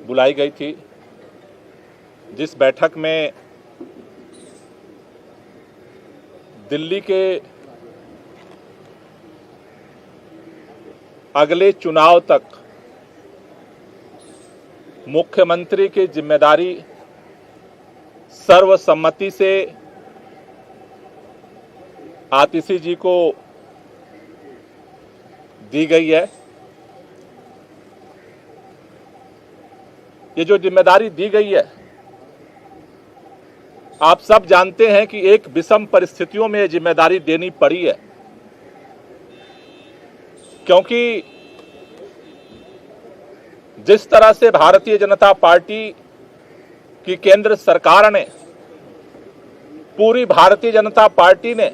बुलाई गई थी, जिस बैठक में दिल्ली के अगले चुनाव तक मुख्यमंत्री की जिम्मेदारी सर्वसम्मति से आतिशी जी को दी गई है। ये जो जिम्मेदारी दी गई है, आप सब जानते हैं कि एक विषम परिस्थितियों में ये जिम्मेदारी देनी पड़ी है, क्योंकि जिस तरह से भारतीय जनता पार्टी की केंद्र सरकार ने, पूरी भारतीय जनता पार्टी ने,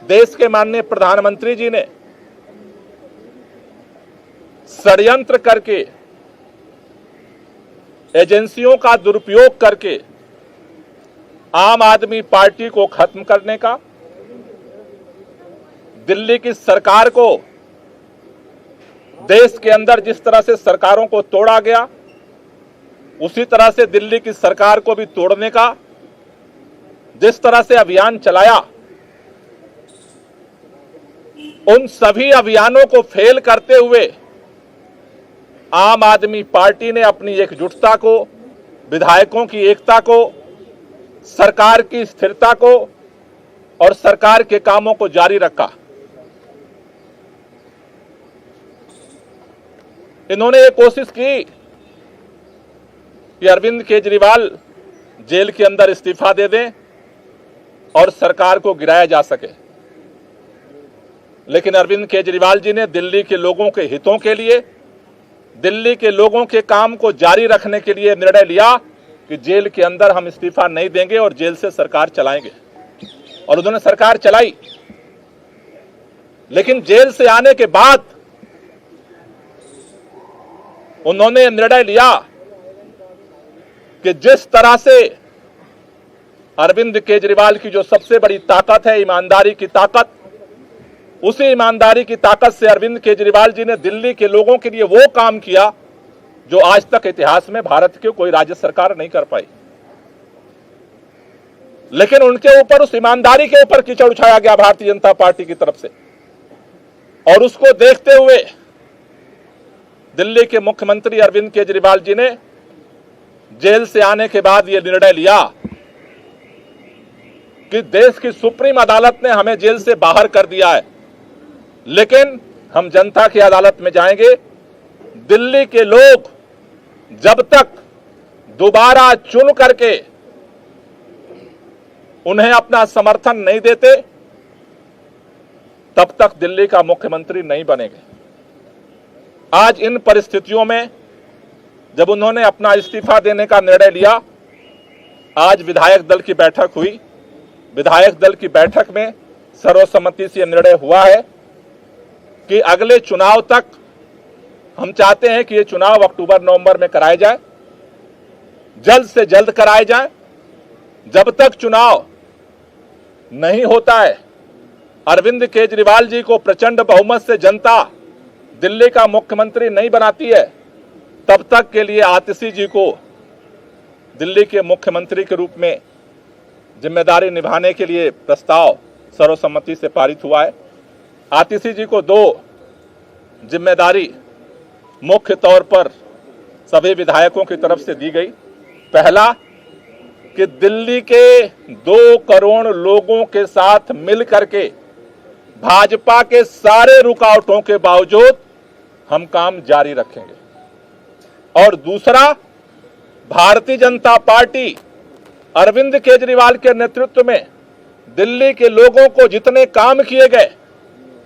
देश के माननीय प्रधानमंत्री जी ने षड्यंत्र करके, एजेंसियों का दुरुपयोग करके आम आदमी पार्टी को खत्म करने का, दिल्ली की सरकार को, देश के अंदर जिस तरह से सरकारों को तोड़ा गया उसी तरह से दिल्ली की सरकार को भी तोड़ने का जिस तरह से अभियान चलाया, उन सभी अभियानों को फेल करते हुए आम आदमी पार्टी ने अपनी एकजुटता को, विधायकों की एकता को, सरकार की स्थिरता को और सरकार के कामों को जारी रखा। इन्होंने ये कोशिश की कि अरविंद केजरीवाल जेल के अंदर इस्तीफा दे दें और सरकार को गिराया जा सके, लेकिन अरविंद केजरीवाल जी ने दिल्ली के लोगों के हितों के लिए, दिल्ली के लोगों के काम को जारी रखने के लिए निर्णय लिया कि जेल के अंदर हम इस्तीफा नहीं देंगे और जेल से सरकार चलाएंगे, और उन्होंने सरकार चलाई। लेकिन जेल से आने के बाद उन्होंने निर्णय लिया कि जिस तरह से अरविंद केजरीवाल की जो सबसे बड़ी ताकत है, ईमानदारी की ताकत, उसी ईमानदारी की ताकत से अरविंद केजरीवाल जी ने दिल्ली के लोगों के लिए वो काम किया जो आज तक इतिहास में भारत की कोई राज्य सरकार नहीं कर पाई। लेकिन उनके ऊपर, उस ईमानदारी के ऊपर कीचड़ उछाया गया भारतीय जनता पार्टी की तरफ से, और उसको देखते हुए दिल्ली के मुख्यमंत्री अरविंद केजरीवाल जी ने जेल से आने के बाद यह निर्णय लिया कि देश की सुप्रीम अदालत ने हमें जेल से बाहर कर दिया है, लेकिन हम जनता की अदालत में जाएंगे। दिल्ली के लोग जब तक दोबारा चुन करके उन्हें अपना समर्थन नहीं देते, तब तक दिल्ली का मुख्यमंत्री नहीं बनेंगे। आज इन परिस्थितियों में जब उन्होंने अपना इस्तीफा देने का निर्णय लिया, आज विधायक दल की बैठक हुई। विधायक दल की बैठक में सर्वसम्मति से निर्णय हुआ है कि अगले चुनाव तक हम चाहते हैं कि ये चुनाव अक्टूबर-नवंबर में कराए जाए, जल्द से जल्द कराए जाए। जब तक चुनाव नहीं होता है, अरविंद केजरीवाल जी को प्रचंड बहुमत से जनता दिल्ली का मुख्यमंत्री नहीं बनाती है, तब तक के लिए आतिशी जी को दिल्ली के मुख्यमंत्री के रूप में जिम्मेदारी निभाने के लिए प्रस्ताव सर्वसम्मति से पारित हुआ है। आतिशी जी को दो जिम्मेदारी मुख्य तौर पर सभी विधायकों की तरफ से दी गई। पहला कि दिल्ली के 2 करोड़ लोगों के साथ मिल करके भाजपा के सारे रुकावटों के बावजूद हम काम जारी रखेंगे, और दूसरा, भारतीय जनता पार्टी अरविंद केजरीवाल के नेतृत्व में दिल्ली के लोगों को जितने काम किए गए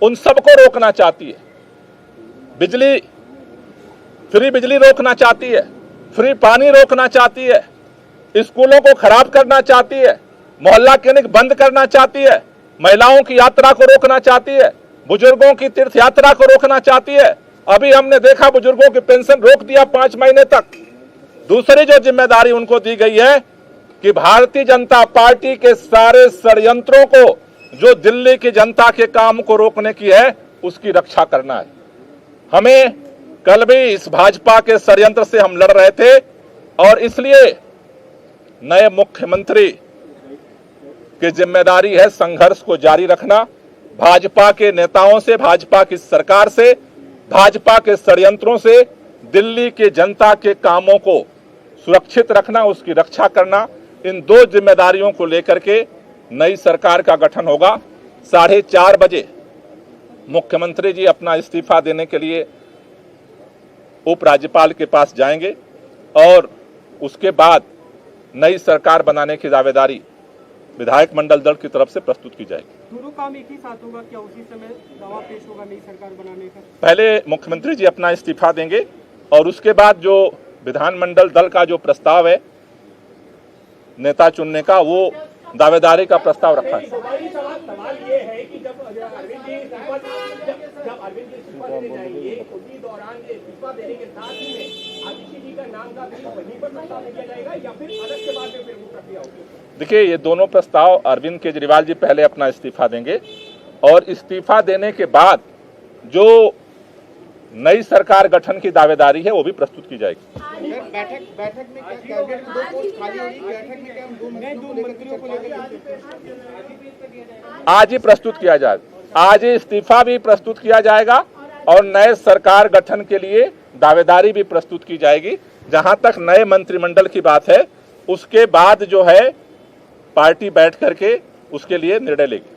उन सबको रोकना चाहती है। फ्री बिजली रोकना चाहती है, फ्री पानी रोकना चाहती है, स्कूलों को खराब करना चाहती है, मोहल्ला क्लिनिक बंद करना चाहती है, महिलाओं की यात्रा को रोकना चाहती है, बुजुर्गों की तीर्थ यात्रा को रोकना चाहती है। अभी हमने देखा बुजुर्गों की पेंशन रोक दिया 5 महीने तक। दूसरी जो जिम्मेदारी उनको दी गई है कि भारतीय जनता पार्टी के सारे षड्यंत्रों को, जो दिल्ली की जनता के काम को रोकने की है, उसकी रक्षा करना है। हमें कल भी इस भाजपा के षड्यंत्र से हम लड़ रहे थे और इसलिए नए मुख्यमंत्री की जिम्मेदारी है संघर्ष को जारी रखना, भाजपा के नेताओं से, भाजपा की सरकार से, भाजपा के षड्यंत्रों से दिल्ली के जनता के कामों को सुरक्षित रखना, उसकी रक्षा करना। इन दो जिम्मेदारियों को लेकर के नई सरकार का गठन होगा। 4:30 बजे मुख्यमंत्री जी अपना इस्तीफा देने के लिए उपराज्यपाल के पास जाएंगे और उसके बाद नई सरकार बनाने की दावेदारी विधायक मंडल दल की तरफ से प्रस्तुत की जाएगी। दोनों काम एक ही साथ होगा क्या? उसी समय दावा पेश होगा नई सरकार बनाने का? पहले मुख्यमंत्री जी अपना इस्तीफा देंगे और उसके बाद जो विधानमंडल दल का जो प्रस्ताव है नेता चुनने का, वो दावेदारी का प्रस्ताव रखा है। सवाल ये है कि जब अरविंद जी इस्तीफा देने जाएंगे, उसी दौरान इस्तीफा देने के साथ ही में आदित्य जी का नाम का भी वहीं पर प्रस्ताव किया जाएगा या फिर अलग के बाद में फिर वो प्रक्रिया होगी? देखिए, ये दोनों प्रस्ताव अरविंद केजरीवाल जी पहले अपना इस्तीफा देंगे और इस्तीफा देने के बाद जो नई सरकार गठन की दावेदारी है वो भी प्रस्तुत की जाएगी। बैठक में क्या कैबिनेट में 2 पोस्ट खाली होगी? बैठक में क्या हम 2 मंत्रियों को लेकर आज ही प्रस्तुत किया जाएगा। आज ही इस्तीफा भी प्रस्तुत किया जाएगा और नए सरकार गठन के लिए दावेदारी भी प्रस्तुत की जाएगी। जहां तक नए मंत्रिमंडल की बात है, उसके बाद जो है पार्टी बैठ करके उसके लिए निर्णय लेगी।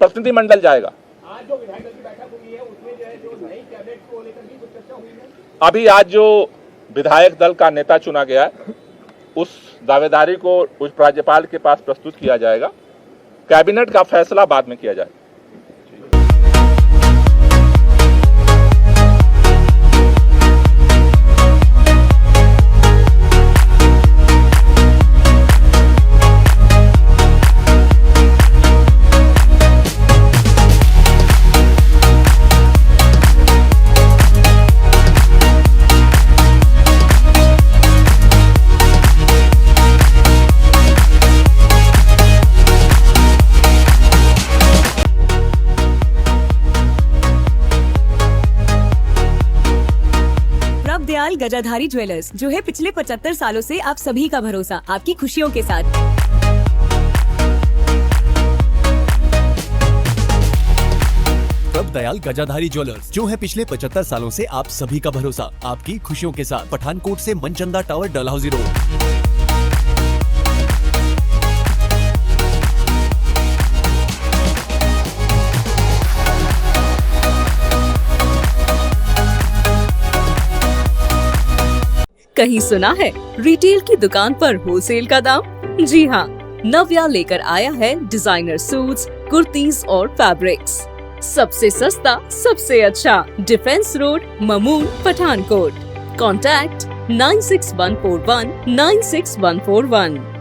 प्रतिनिधिमंडल जाएगा। आज जो विधायक दल की बैठक हुई है उसमें जो है जो नई कैबिनेट को लेकर भी कुछ चर्चा हुई है? अभी आज जो विधायक दल का नेता चुना गया है उस दावेदारी को उप राज्यपाल के पास प्रस्तुत किया जाएगा। कैबिनेट का फैसला बाद में किया जाएगा। दयाल गजाधारी ज्वेलर्स, जो है पिछले 75 सालों से आप सभी का भरोसा, आपकी खुशियों के साथ। दयाल गजाधारी ज्वेलर्स, जो है पिछले 75 सालों से आप सभी का भरोसा, आपकी खुशियों के साथ। पठानकोट से मनचंदा टावर, डलहौजी रोड। कहीं सुना है रिटेल की दुकान पर होलसेल का दाम? जी हाँ, नव्या लेकर आया है डिजाइनर सूट्स, कुर्तीज और फैब्रिक्स। सबसे सस्ता, सबसे अच्छा, defence road, Mamun, Pathankot. Contact 96141 96141।